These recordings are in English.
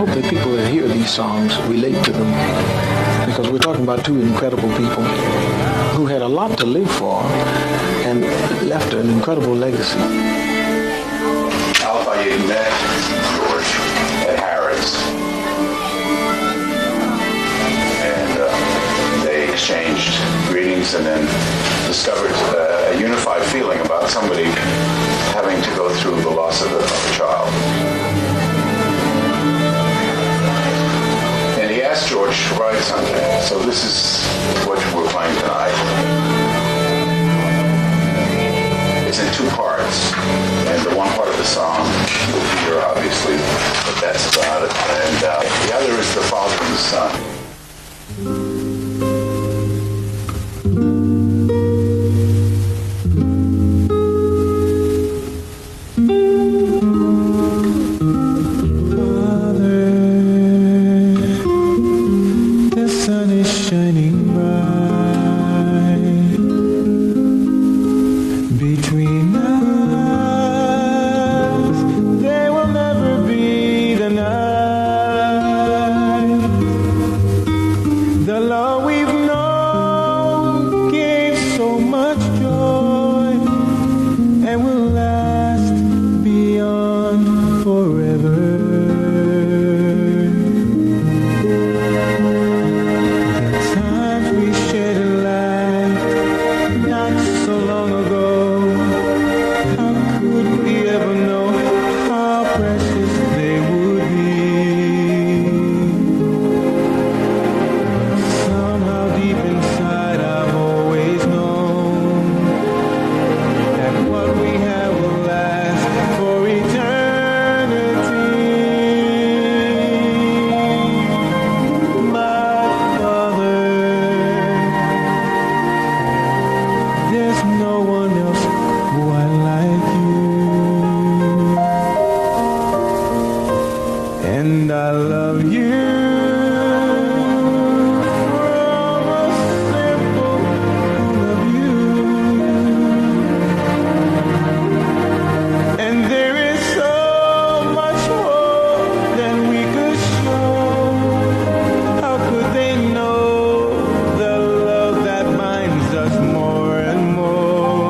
hope that people that hear these songs relate to them, because we're talking about two incredible people who had a lot to live for and left an incredible legacy. Al-Fayed met George at Harrods, and they exchanged greetings and then discovered a unified feeling about somebody having to go through the loss of a child. And he asked George to write something, so this is what we're playing tonight. It's in two parts, and the one part of the song will be here, obviously, but that's about it. And the other is the father and the son. More and more.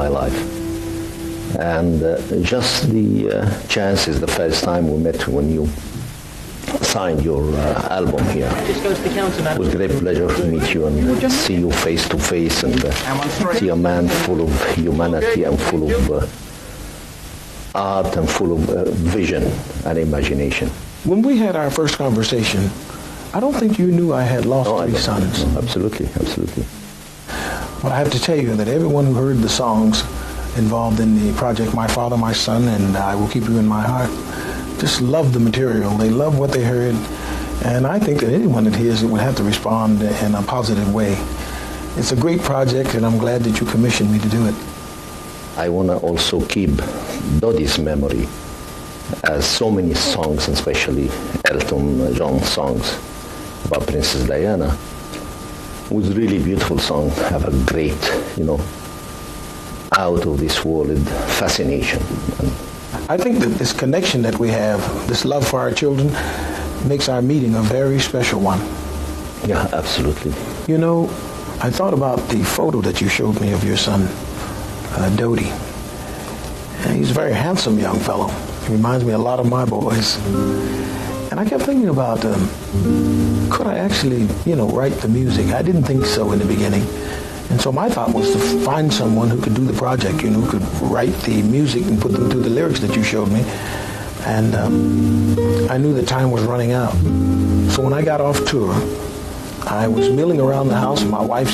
my life. And just the chances, the first time we met when you signed your album here. It was a great pleasure to meet you and see you face to face and see a man full of humanity and full of art and full of vision and imagination. When we had our first conversation, I don't think you knew I had lost three sons. No, absolutely, absolutely. But I have to tell you that everyone who heard the songs involved in the project, My Father, My Son, and I Will Keep You in My Heart, just loved the material. They loved what they heard. And I think that anyone that hears it would have to respond in a positive way. It's a great project, and I'm glad that you commissioned me to do it. I want to also keep Dodi's memory, as so many songs, especially Elton John songs about Princess Diana, was really beautiful song, have a great, out of this world fascination. I think that this connection that we have, this love for our children, makes our meeting a very special one. Yeah, absolutely. I thought about the photo that you showed me of your son, Dodi. And he's a very handsome young fellow. He reminds me a lot of my boys. And I kept thinking about, could I actually, write the music? I didn't think so in the beginning. And so my thought was to find someone who could do the project, who could write the music and put them through the lyrics that you showed me. And I knew the time was running out. So when I got off tour, I was milling around the house. My wife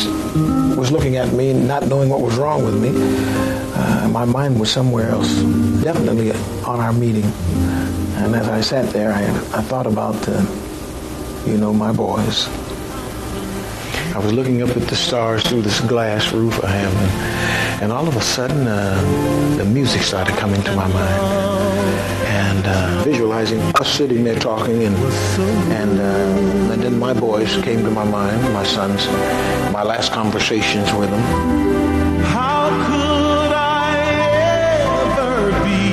was looking at me, not knowing what was wrong with me. My mind was somewhere else, definitely on our meeting. And as I sat there, I thought about, my boys. I was looking up at the stars through this glass roof I have, and all of a sudden, the music started coming to my mind. And visualizing us sitting there talking, and then my boys came to my mind, my sons, my last conversations with them. How could I ever be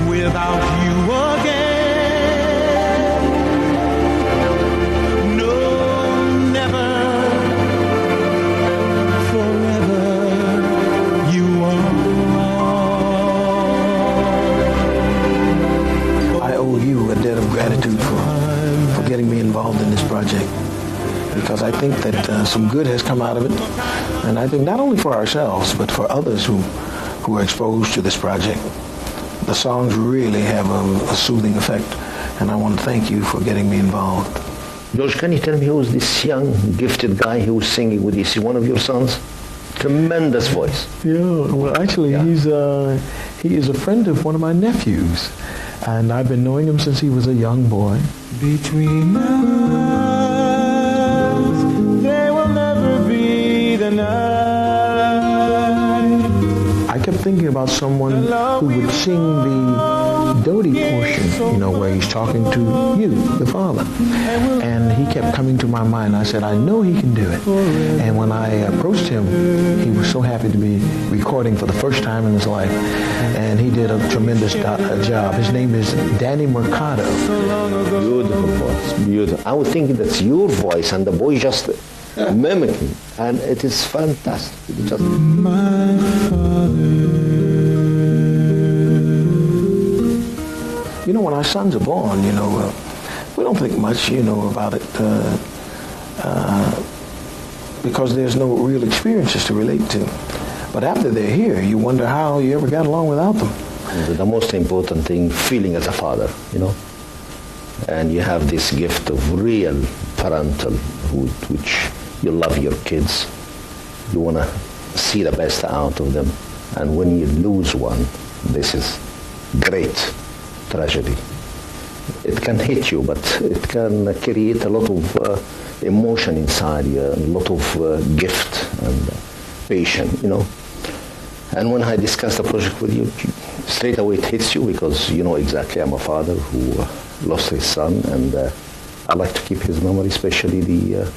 without you again? No, never, forever you are. I owe you a debt of gratitude for getting me involved in this project, because I think that some good has come out of it, and I think not only for ourselves but for others who are exposed to this project. The songs really have a soothing effect, and I want to thank you for getting me involved. George, can you tell me who's this young, gifted guy who was singing with you? Is he one of your sons? Tremendous voice. Yeah, well, actually, he is a friend of one of my nephews, and I've been knowing him since he was a young boy. Between us, there will never be the night. I kept thinking about someone who would sing the Dodi portion, where he's talking to you, the father. And he kept coming to my mind. I said, I know he can do it. And when I approached him, he was so happy to be recording for the first time in his life. And he did a tremendous job. His name is Danny Mercado. Beautiful voice, beautiful. I was thinking that's your voice, and the boy just mimicking, and it is fantastic. It just... My father. When our sons are born, we don't think much, about it because there's no real experiences to relate to. But after they're here, you wonder how you ever got along without them. The most important thing, feeling as a father, and you have this gift of real parental, which you love your kids. You want to see the best out of them. And when you lose one, this is great tragedy. It can hit you, but it can create a lot of emotion inside you, a lot of gift and patience, And when I discuss the project with you, straight away it hits you, because you know exactly I'm a father who lost his son, and I like to keep his memory, especially the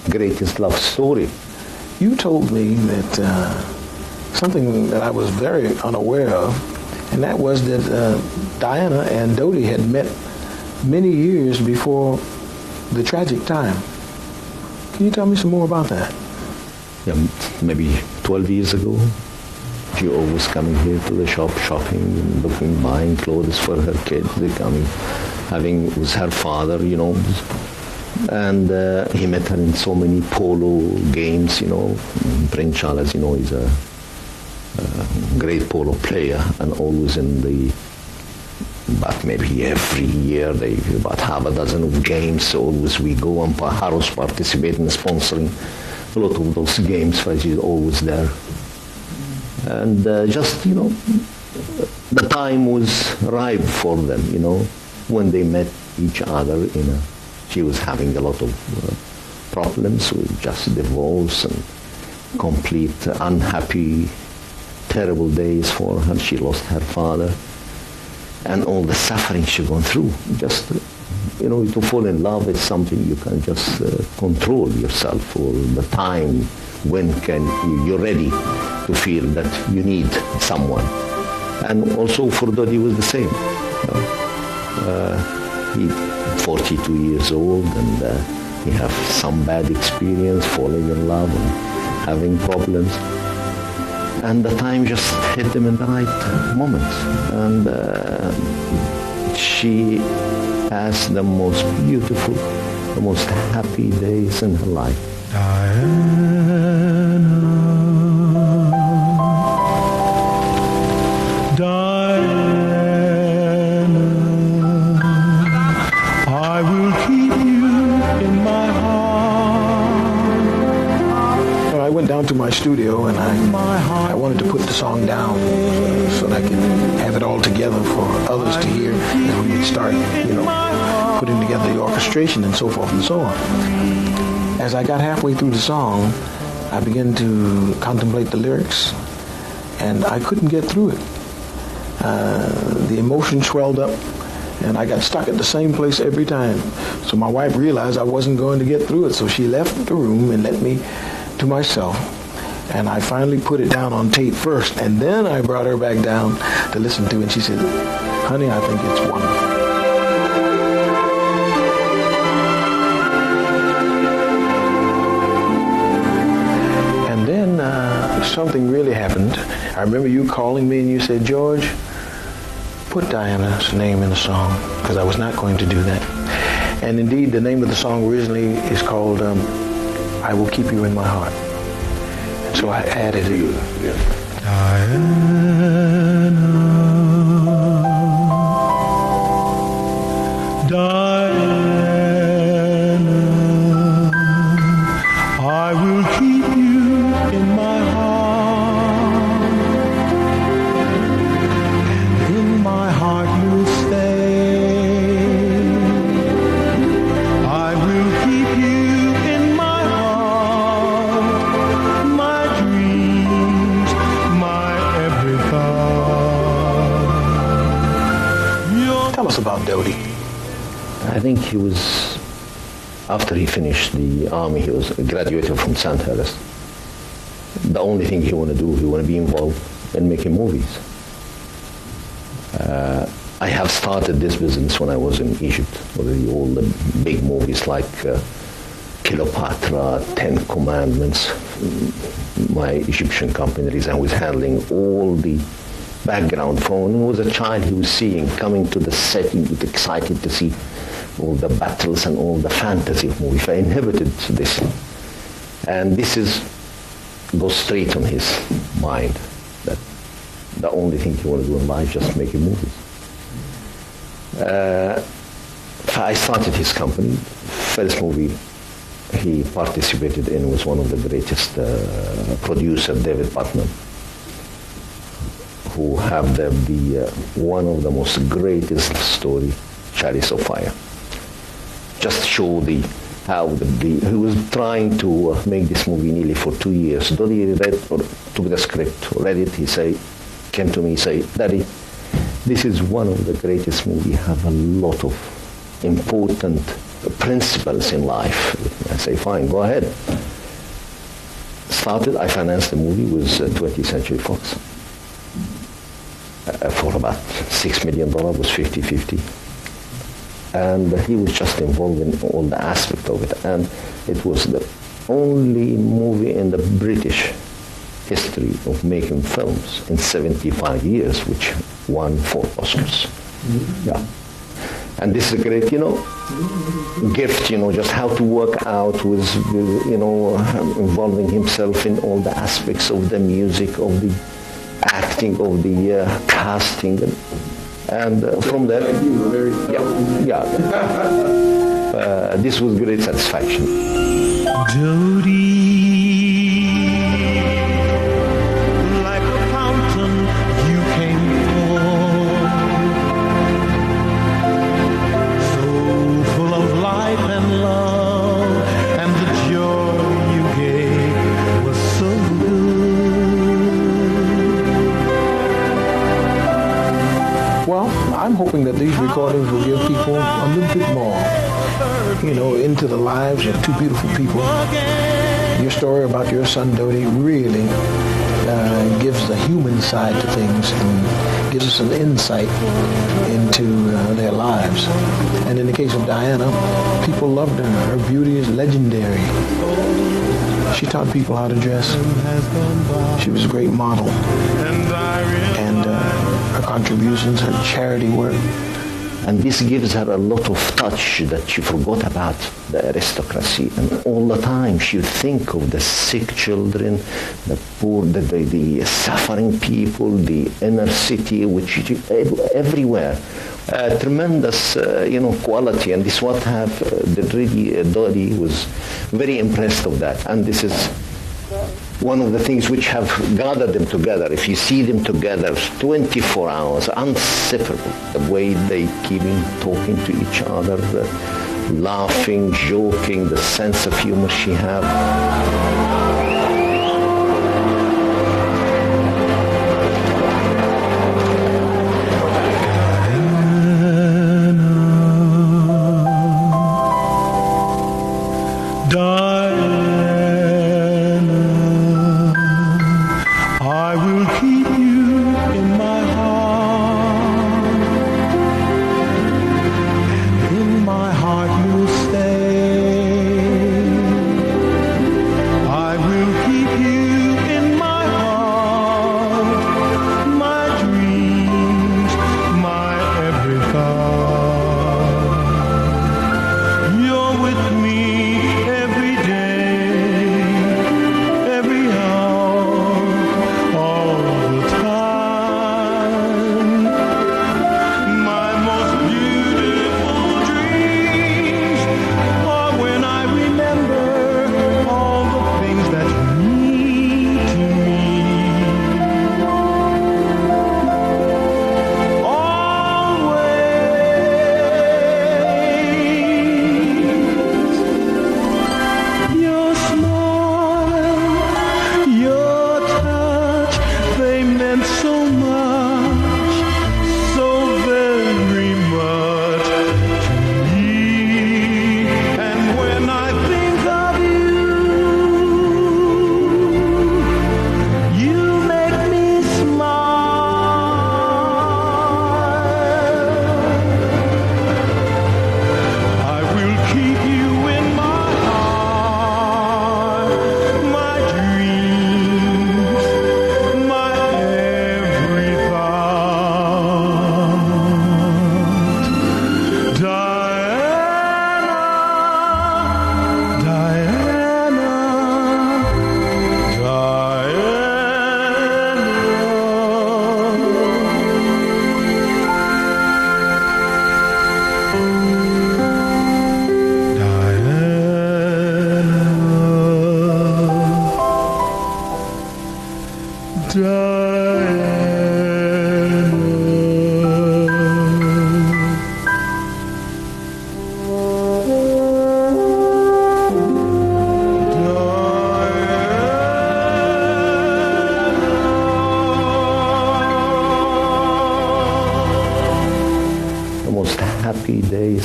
greatest love story. You told me that something that I was very unaware of, and that was that Diana and Dodi had met many years before the tragic time. Can you tell me some more about that? Yeah, maybe 12 years ago. She always coming here to the shop, shopping, and looking, buying clothes for her kids. They coming, having with her father, And he met her in so many polo games, Prince Charles, is a great polo player, and always in the, but maybe every year, they about half a dozen of games, always we go and Harrods participate in sponsoring a lot of those games, but she's always there. And just, the time was ripe for them, when they met each other. She was having a lot of problems with just divorce and complete unhappy, terrible days for her. She lost her father and all the suffering she's gone through. Just, to fall in love is something you can just control yourself for the time when you're ready to feel that you need someone. And also for Dodi was the same. He 42 years old, and he have some bad experience, falling in love and having problems. And the time just hit him in the right moment. And she has the most beautiful, the most happy days in her life. I will keep you in my heart. I went down to my studio and I wanted to put the song down so that I could have it all together for others to hear, and we would start, putting together the orchestration and so forth and so on. As I got halfway through the song, I began to contemplate the lyrics, and I couldn't get through it. The emotion swelled up, and I got stuck at the same place every time. So my wife realized I wasn't going to get through it, so she left the room and let me to myself. And I finally put it down on tape first, and then I brought her back down to listen to it, and she said, "Honey, I think it's wonderful." And then something really happened. I remember you calling me and you said, "George, put Diana's name in the song," because I was not going to do that. And indeed, the name of the song originally is called "I Will Keep You in My Heart." And so I added it. Diana, I will keep you in my heart, and in my heart you'll stay. I will keep you in my heart, my dreams, my every thought. Tell us about Dodi. I think he was, after he finished the army, he was graduated from St. Harris. The only thing he want to do, he want to be involved in making movies. I have started this business when I was in Egypt. Already all the big movies like Cleopatra, Ten Commandments. My Egyptian company, I was handling all the background from when he was a child. He was seeing, coming to the set, he was excited to see all the battles and all the fantasy of movies. I inherited this. And this goes straight on his mind, that the only thing he want to do in life is just making movies. I started his company. First movie he participated in was one of the greatest producer, David Putnam, who have the one of the most greatest story, Chariots of Fire. Just show how he was trying to make this movie nearly for 2 years. Dodi took the script, read it, came to me, say, "Daddy, this is one of the greatest movies, have a lot of important principles in life." I say, "Fine, go ahead." Started, I financed the movie with 20th Century Fox. For about $6 million, was 50-50. And he was just involved in all the aspect of it. And it was the only movie in the British history of making films in 75 years, which won 4 Oscars. Yeah. And this is a great, gift, just how to work out with involving himself in all the aspects of the music, of the acting, of the casting. And from there, this was great satisfaction. Dodi, like a fountain you came for, so full of life and love, and the joy you gave was so good. Well, I'm hoping that these recordings will give people a little bit more, into the lives of 2 beautiful people. Your story about your son Dodi really gives the human side to things and gives us an insight into their lives. And in the case of Diana, people loved her. Her beauty is legendary. She taught people how to dress. She was a great model. And her contributions, her charity work. And this gives her a lot of touch that she forgot about the aristocracy. And all the time she would think of the sick children, the poor, the suffering people, the inner city, which everywhere. Tremendous, quality. And this what Dodi was very impressed of that. And this is one of the things which have gathered them together. If you see them together 24 hours, inseparable, the way they keep talking to each other, laughing, joking, the sense of humor she had.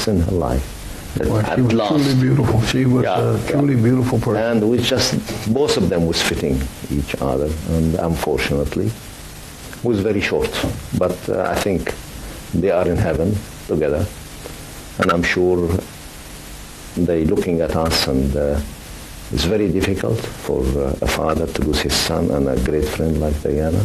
In her life. Well, she was truly beautiful. She was a truly beautiful person. And we just, both of them was fitting each other, and unfortunately, it was very short. But I think they are in heaven together, and I'm sure they looking at us and It's very difficult for a father to lose his son and a great friend like Diana,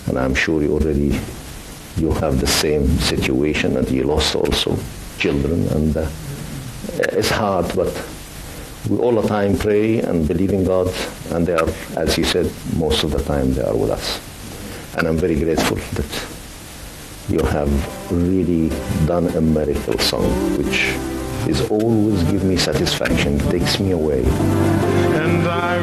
and I'm sure you have the same situation, and you lost also children, and it's hard, but we all the time pray and believe in God, and they are, as you said, most of the time they are with us. And I'm very grateful that you have really done a miracle song, which is always give me satisfaction, takes me away. And I